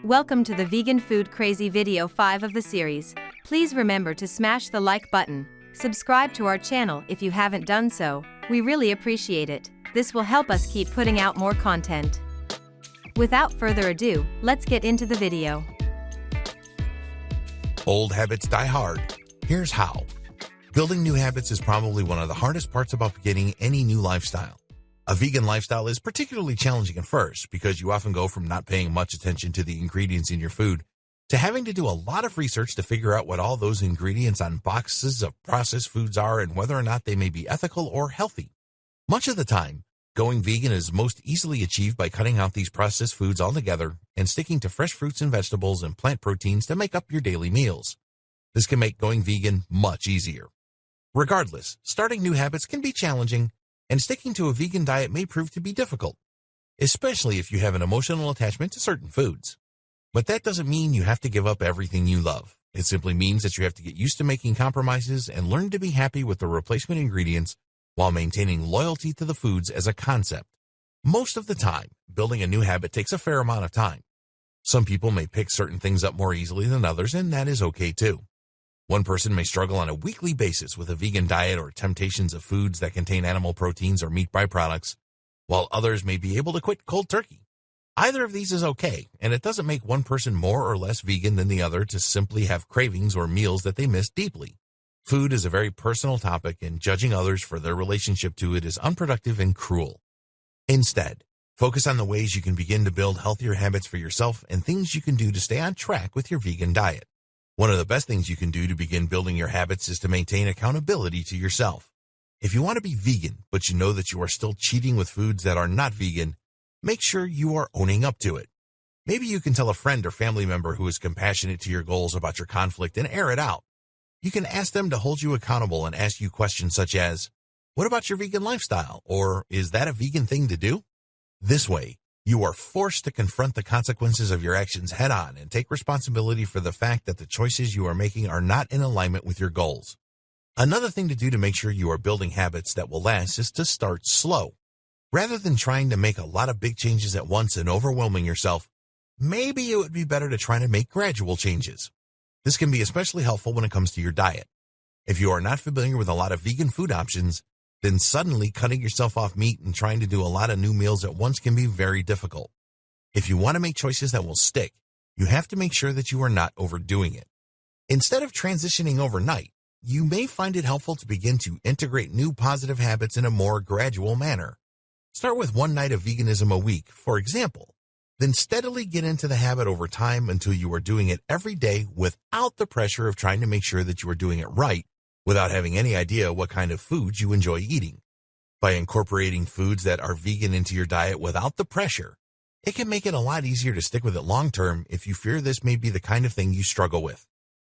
Welcome to the Vegan Food Crazy video 5 of the series. Please remember to smash the like button. Subscribe to our channel if you haven't done so. We really appreciate it. This will help us keep putting out more content. Without further ado, let's get into the video. Old habits die hard. Here's how. Building new habits is probably one of the hardest parts about beginning any new lifestyle. A vegan lifestyle is particularly challenging at first because you often go from not paying much attention to the ingredients in your food to having to do a lot of research to figure out what all those ingredients on boxes of processed foods are and whether or not they may be ethical or healthy. Much of the time, going vegan is most easily achieved by cutting out these processed foods altogether and sticking to fresh fruits and vegetables and plant proteins to make up your daily meals. This can make going vegan much easier. Regardless, starting new habits can be challenging, and sticking to a vegan diet may prove to be difficult, especially if you have an emotional attachment to certain foods. But that doesn't mean you have to give up everything you love. It simply means that you have to get used to making compromises and learn to be happy with the replacement ingredients while maintaining loyalty to the foods as a concept. Most of the time, building a new habit takes a fair amount of time. Some people may pick certain things up more easily than others, and that is okay too. One person may struggle on a weekly basis with a vegan diet or temptations of foods that contain animal proteins or meat byproducts, while others may be able to quit cold turkey. Either of these is okay, and it doesn't make one person more or less vegan than the other to simply have cravings or meals that they miss deeply. Food is a very personal topic, and judging others for their relationship to it is unproductive and cruel. Instead, focus on the ways you can begin to build healthier habits for yourself and things you can do to stay on track with your vegan diet. One of the best things you can do to begin building your habits is to maintain accountability to yourself. If you want to be vegan, but you know that you are still cheating with foods that are not vegan, make sure you are owning up to it. Maybe you can tell a friend or family member who is compassionate to your goals about your conflict and air it out. You can ask them to hold you accountable and ask you questions such as, "What about your vegan lifestyle?" or "Is that a vegan thing to do?" This way, you are forced to confront the consequences of your actions head on and take responsibility for the fact that the choices you are making are not in alignment with your goals. Another thing to do to make sure you are building habits that will last is to start slow. Rather than trying to make a lot of big changes at once and overwhelming yourself, maybe it would be better to try to make gradual changes. This can be especially helpful when it comes to your diet. If you are not familiar with a lot of vegan food options, then suddenly cutting yourself off meat and trying to do a lot of new meals at once can be very difficult. If you want to make choices that will stick, you have to make sure that you are not overdoing it. Instead of transitioning overnight, you may find it helpful to begin to integrate new positive habits in a more gradual manner. Start with one night of veganism a week, for example, then steadily get into the habit over time until you are doing it every day without the pressure of trying to make sure that you are doing it right, without having any idea what kind of foods you enjoy eating. By incorporating foods that are vegan into your diet without the pressure, it can make it a lot easier to stick with it long term if you fear this may be the kind of thing you struggle with.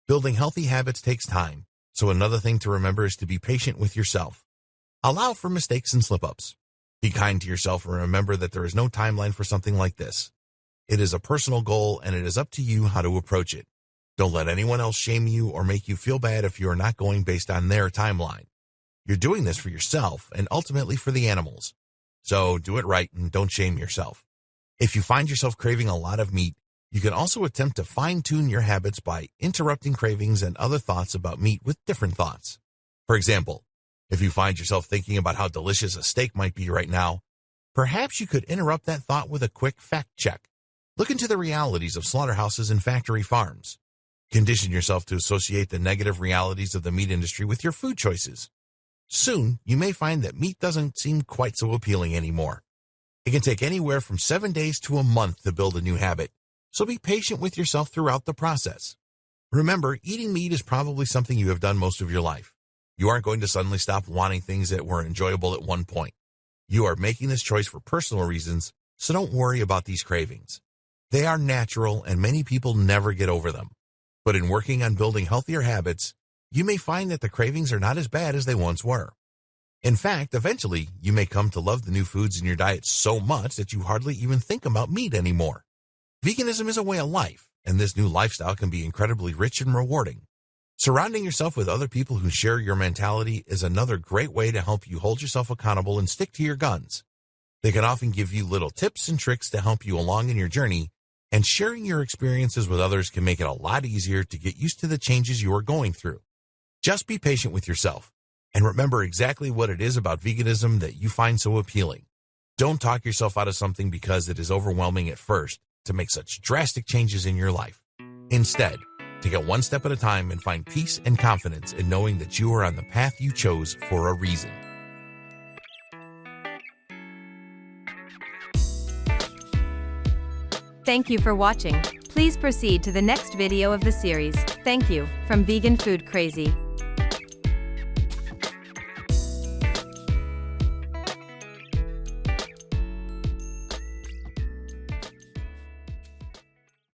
Building healthy habits takes time, so another thing to remember is to be patient with yourself. Allow for mistakes and slip-ups. Be kind to yourself and remember that there is no timeline for something like this. It is a personal goal, and it is up to you how to approach it. Don't let anyone else shame you or make you feel bad if you are not going based on their timeline. You're doing this for yourself and ultimately for the animals. So do it right and don't shame yourself. If you find yourself craving a lot of meat, you can also attempt to fine-tune your habits by interrupting cravings and other thoughts about meat with different thoughts. For example, if you find yourself thinking about how delicious a steak might be right now, perhaps you could interrupt that thought with a quick fact check. Look into the realities of slaughterhouses and factory farms. Condition yourself to associate the negative realities of the meat industry with your food choices. Soon, you may find that meat doesn't seem quite so appealing anymore. It can take anywhere from 7 days to a month to build a new habit, so be patient with yourself throughout the process. Remember, eating meat is probably something you have done most of your life. You aren't going to suddenly stop wanting things that were enjoyable at one point. You are making this choice for personal reasons, so don't worry about these cravings. They are natural, and many people never get over them. But in working on building healthier habits, you may find that the cravings are not as bad as they once were. In fact, eventually, you may come to love the new foods in your diet so much that you hardly even think about meat anymore. Veganism is a way of life, and this new lifestyle can be incredibly rich and rewarding. Surrounding yourself with other people who share your mentality is another great way to help you hold yourself accountable and stick to your guns. They can often give you little tips and tricks to help you along in your journey, And sharing your experiences with others can make it a lot easier to get used to the changes you are going through. Just be patient with yourself and remember exactly what it is about veganism that you find so appealing. Don't talk yourself out of something because it is overwhelming at first to make such drastic changes in your life. Instead, take it one step at a time and find peace and confidence in knowing that you are on the path you chose for a reason. Thank you for watching. Please proceed to the next video of the series. Thank you, from Vegan Food Crazy.